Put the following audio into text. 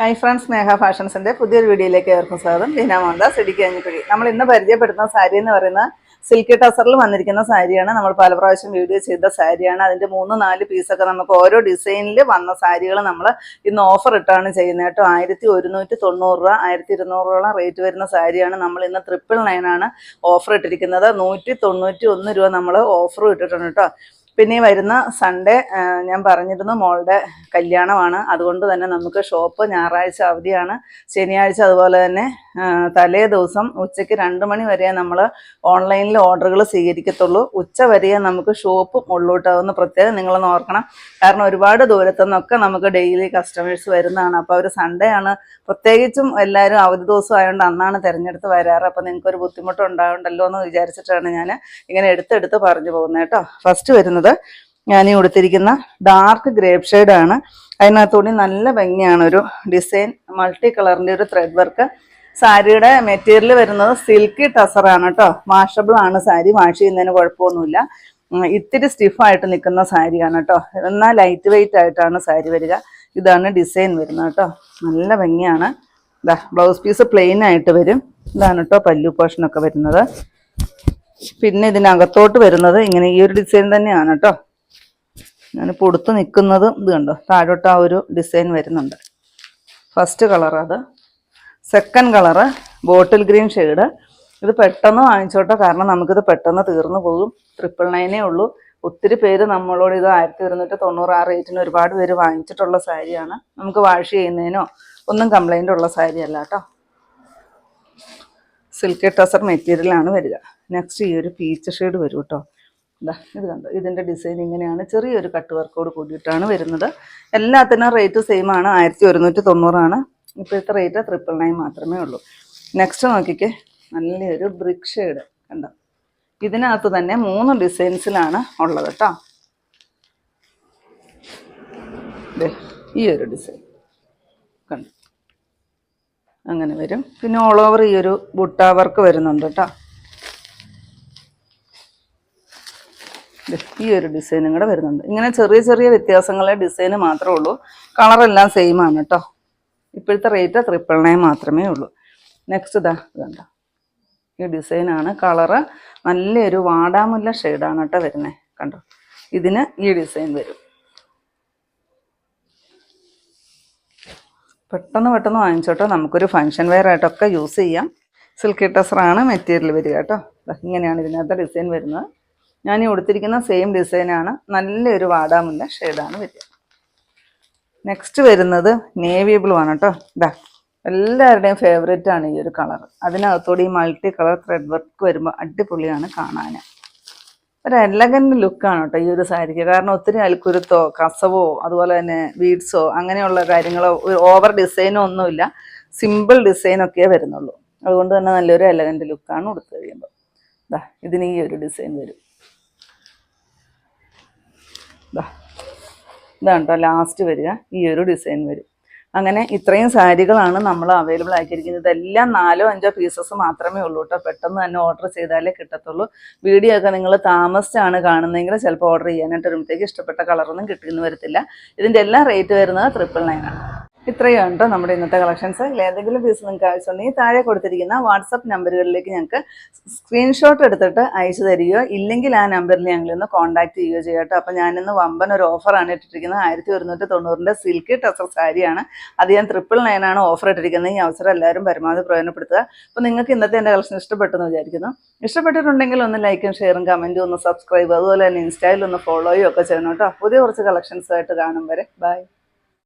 Hi friends, സ്നേഹ ഫാഷൻസിൻ്റെ പുതിയൊരു വീഡിയോയിലേക്ക് ഏവർക്കും സ്വാഗതം. ലീന മോഹൻദാസ്, ഇടുക്കി അഞ്ഞിക്കുഴി. നമ്മൾ ഇന്ന് പരിചയപ്പെടുത്തുന്ന സാരി എന്ന് പറയുന്ന സിൽക്കി ടസറിൽ വന്നിരിക്കുന്ന സാരിയാണ്. നമ്മൾ പല പ്രാവശ്യം വീഡിയോ ചെയ്ത സാരിയാണ്. അതിൻ്റെ 3-4 പീസൊക്കെ നമുക്ക് ഓരോ ഡിസൈനിൽ വന്ന സാരികൾ നമ്മൾ ഇന്ന് ഓഫർ ഇട്ടാണ് ചെയ്യുന്നത് കേട്ടോ. 1190 രൂപ, 1200 റേറ്റ് വരുന്ന സാരിയാണ്. നമ്മൾ ഇന്ന് 999 ആണ് ഓഫർ ഇട്ടിരിക്കുന്നത്. 191 രൂപ നമ്മൾ ഓഫറും ഇട്ടിട്ടുണ്ട് കേട്ടോ. പിന്നെ ഈ വരുന്ന സൺഡേ ഞാൻ പറഞ്ഞിരുന്നു മോളുടെ കല്യാണമാണ്. അതുകൊണ്ട് തന്നെ നമുക്ക് ഷോപ്പ് ഞായറാഴ്ച അവധിയാണ്. ശനിയാഴ്ച അതുപോലെ തന്നെ തലേ ദിവസം ഉച്ചയ്ക്ക് 2 മണി വരെ നമ്മൾ ഓൺലൈനിൽ ഓർഡറുകൾ സ്വീകരിക്കത്തുള്ളൂ. ഉച്ച വരെ നമുക്ക് ഷോപ്പ് ഉള്ളൂട്ടാവുന്ന പ്രത്യേകം നിങ്ങളൊന്ന് ഓർക്കണം. കാരണം ഒരുപാട് ദൂരത്തു നിന്നൊക്കെ നമുക്ക് ഡെയിലി കസ്റ്റമേഴ്സ് വരുന്നതാണ്. അപ്പോൾ അവർ സൺഡേ ആണ്, പ്രത്യേകിച്ചും എല്ലാവരും അവധി ദിവസം ആയതുകൊണ്ട് അന്നാണ് തിരഞ്ഞെടുത്ത് വരാറ്. അപ്പോൾ നിങ്ങൾക്കൊരു ബുദ്ധിമുട്ട് ഉണ്ടാവുണ്ടല്ലോ എന്ന് വിചാരിച്ചിട്ടാണ് ഞാൻ ഇങ്ങനെ എടുത്തെടുത്ത് പറഞ്ഞു പോകുന്നത് കേട്ടോ. ഫസ്റ്റ് വരുന്നത് ഞാൻ ഈ ഉടുത്തിരിക്കുന്ന ഡാർക്ക് ഗ്രേപ്പ് ഷെയ്ഡാണ്. അതിനകത്തുകൂടി നല്ല ഭംഗിയാണ്, ഒരു ഡിസൈൻ മൾട്ടി കളറിൻ്റെ ഒരു ത്രെഡ് വർക്ക്. സാരിയുടെ മെറ്റീരിയൽ വരുന്നത് സിൽക്കി ടസറാണ് കേട്ടോ. വാഷബിൾ ആണ് സാരി, വാഷ് ചെയ്യുന്നതിന് കുഴപ്പമൊന്നുമില്ല. ഇത്തിരി സ്റ്റിഫായിട്ട് നിൽക്കുന്ന സാരിയാണ് കേട്ടോ. എന്നാൽ ലൈറ്റ് വെയിറ്റ് ആയിട്ടാണ് സാരി വരിക. ഇതാണ് ഡിസൈൻ വരുന്നത് കേട്ടോ. നല്ല ഭംഗിയാണ്. ഇതാ ബ്ലൗസ് പീസ് പ്ലെയിൻ ആയിട്ട് വരും. ഇതാണ് കേട്ടോ പല്ലു പോർഷനൊക്കെ വരുന്നത്. പിന്നെ ഇതിനകത്തോട്ട് വരുന്നത് ഇങ്ങനെ ഈ ഒരു ഡിസൈൻ തന്നെയാണ് കേട്ടോ. ഞാനിപ്പോൾ ഉടുത്ത് നിൽക്കുന്നതും ഇത് കണ്ടോ, താഴോട്ട് ആ ഒരു ഡിസൈൻ വരുന്നുണ്ട്. ഫസ്റ്റ് കളർ അത്. Second colour bottle green shade. ഇത് പെട്ടെന്ന് വാങ്ങിച്ചോട്ടോ, കാരണം നമുക്കിത് പെട്ടെന്ന് തീർന്നു പോകും. 999 ഉള്ളൂ. ഒത്തിരി പേര് നമ്മളോട് ഇത് 1290 ആ റേറ്റിന് ഒരുപാട് പേര് വാങ്ങിച്ചിട്ടുള്ള സാരിയാണ്. നമുക്ക് വാഷ് ചെയ്യുന്നതിനോ ഒന്നും കംപ്ലൈൻ്റ് ഉള്ള സാരി അല്ല കേട്ടോ. സിൽക്കി ടസർ മെറ്റീരിയലാണ് വരിക. നെക്സ്റ്റ് ഈ ഒരു പീച്ച് ഷെയ്ഡ് വരും കേട്ടോ. ഇതാ ഇത് കണ്ടോ, ഇതിൻ്റെ ഡിസൈൻ ഇങ്ങനെയാണ്. ചെറിയൊരു കട്ട് വർക്കോട് കൂടിയിട്ടാണ് വരുന്നത്. എല്ലാത്തിനും റേറ്റ് സെയിം ആണ്, 1190 ആണ്. ഇപ്പോഴത്തെ റേറ്റ് 999 മാത്രമേ ഉള്ളൂ. നെക്സ്റ്റ് നോക്കിക്കേ, നല്ലൊരു ബ്രിക്ക് ഷെയ്ഡ് കണ്ടോ. ഇതിനകത്ത് തന്നെ 3 ഡിസൈൻസിലാണ് ഉള്ളത് കേട്ടോ. ഈ ഒരു ഡിസൈൻ കണ്ടോ, അങ്ങനെ വരും. പിന്നെ ഓൾ ഓവർ ഈ ഒരു ബുട്ട വർക്ക് വരുന്നുണ്ട് കേട്ടോ. ഈ ഒരു ഡിസൈനും കൂടെ വരുന്നുണ്ട്. ഇങ്ങനെ ചെറിയ ചെറിയ വ്യത്യാസങ്ങളെ ഡിസൈന് മാത്രമേ ഉള്ളൂ. കളറെല്ലാം സെയിം ആണ് കേട്ടോ. ഇപ്പോഴത്തെ റേറ്റ് 999 മാത്രമേ ഉള്ളൂ. നെക്സ്റ്റ് ഇതാ കണ്ടോ, ഈ ഡിസൈനാണ്. കളറ് നല്ലൊരു വാടാമുല്ല ഷെയ്ഡാണ് കേട്ടോ വരുന്നത് കണ്ടോ. ഇതിന് ഈ ഡിസൈൻ വരും. പെട്ടെന്ന് വാങ്ങിച്ചോട്ടോ, നമുക്കൊരു ഫങ്ഷൻ വെയർ ആയിട്ടൊക്കെ യൂസ് ചെയ്യാം. സിൽക്കി ടസറാണ് മെറ്റീരിയൽ വരിക കേട്ടോ. ഇങ്ങനെയാണ് ഇതിനകത്ത് ഡിസൈൻ വരുന്നത്. ഞാൻ ഈ ഉടുത്തിരിക്കുന്ന സെയിം ഡിസൈനാണ്. നല്ലൊരു വാടാമുല്ല ഷെയ്ഡാണ് വരിക. നെക്സ്റ്റ് വരുന്നത് നേവി ബ്ലൂ ആണ് കേട്ടോ. ഇതാ എല്ലാവരുടെയും ഫേവറേറ്റ് ആണ് ഈ ഒരു കളർ. അതിനകത്തോടെ ഈ മൾട്ടി കളർ ത്രെഡ് വർക്ക് വരുമ്പോൾ അടിപൊളിയാണ് കാണാൻ. ഒരു എലഗൻറ്റ് ലുക്കാണ് കേട്ടോ ഈ ഒരു സാരിക്ക്. കാരണം ഒത്തിരി അൽക്കുരുത്തോ കസവോ അതുപോലെ തന്നെ ബീഡ്സോ അങ്ങനെയുള്ള കാര്യങ്ങളോ ഓവർ ഡിസൈനോ ഒന്നുമില്ല. സിമ്പിൾ ഡിസൈനൊക്കെ വരുന്നുള്ളൂ. അതുകൊണ്ട് തന്നെ നല്ലൊരു എലഗൻറ്റ് ലുക്കാണ് ഉടുത്ത് കഴിയുമ്പോൾ. ഇതാ ഇതിന് ഈ ഒരു ഡിസൈൻ വരും. ഇതാണ് കേട്ടോ ലാസ്റ്റ് വരിക. ഈ ഒരു ഡിസൈൻ വരും. അങ്ങനെ ഇത്രയും സാരികളാണ് നമ്മൾ അവൈലബിൾ ആക്കിയിരിക്കുന്നത്. ഇതെല്ലാം 4-5 പീസസ് മാത്രമേ ഉള്ളൂ കേട്ടോ. പെട്ടെന്ന് തന്നെ ഓർഡർ ചെയ്താലേ കിട്ടത്തുള്ളൂ. വീഡിയോ ഒക്കെ നിങ്ങൾ താമസിച്ചാണ് കാണുന്നതെങ്കിൽ ചിലപ്പോൾ ഓർഡർ ചെയ്യാനായിട്ട് വരുമ്പോഴത്തേക്ക് ഇഷ്ടപ്പെട്ട കളറൊന്നും കിട്ടിയെന്ന് വരത്തില്ല. ഇതിൻ്റെ എല്ലാം റേറ്റ് വരുന്നത് 999 ആണ്. ഇത്രയാണ് കേട്ടോ നമ്മുടെ ഇന്നത്തെ കളക്ഷൻസ്. ഏതെങ്കിലും പീസ് നിങ്ങൾക്ക് ആവശ്യമുണ്ടെങ്കിൽ താഴെ കൊടുത്തിരിക്കുന്ന വാട്സപ്പ് നമ്പറുകളിലേക്ക് ഞങ്ങൾക്ക് സ്ക്രീൻഷോട്ട് എടുത്തിട്ട് അയച്ചു തരികയോ ഇല്ലെങ്കിൽ ആ നമ്പറിൽ ഞങ്ങളൊന്ന് കോൺടാക്ട് ചെയ്യുകയോ ചെയ്യാം കേട്ടോ. അപ്പോൾ ഞാനിന്ന് വമ്പൻ ഒരു ഓഫറാണ് ഇട്ടിരിക്കുന്നത്. 1190 സിൽക്കി ടസർ സാരിയാണ്. അത് ഞാൻ 999 ആണ് ഓഫർ ഇട്ടിരിക്കുന്നത്. ഈ അവസരം എല്ലാവരും പരമാവധി പ്രയോജനപ്പെടുത്തുക. അപ്പോൾ നിങ്ങൾക്ക് ഇന്നത്തെ എൻ്റെ കളക്ഷൻ ഇഷ്ടപ്പെട്ടെന്ന് വിചാരിക്കുന്നു. ഇഷ്ടപ്പെട്ടിട്ടുണ്ടെങ്കിൽ ഒന്ന് ലൈക്കും ഷെയറും കമൻറ്റും ഒന്ന് സബ്സ്ക്രൈബ്, അതുപോലെ തന്നെ ഇൻസ്റ്റയിൽ ഒന്ന് ഫോളോയും ഒക്കെ ചെയ്യണം കേട്ടോ. പുതിയ കുറച്ച് കളക്ഷൻസുമായിട്ട് കാണും വരെ ബൈ.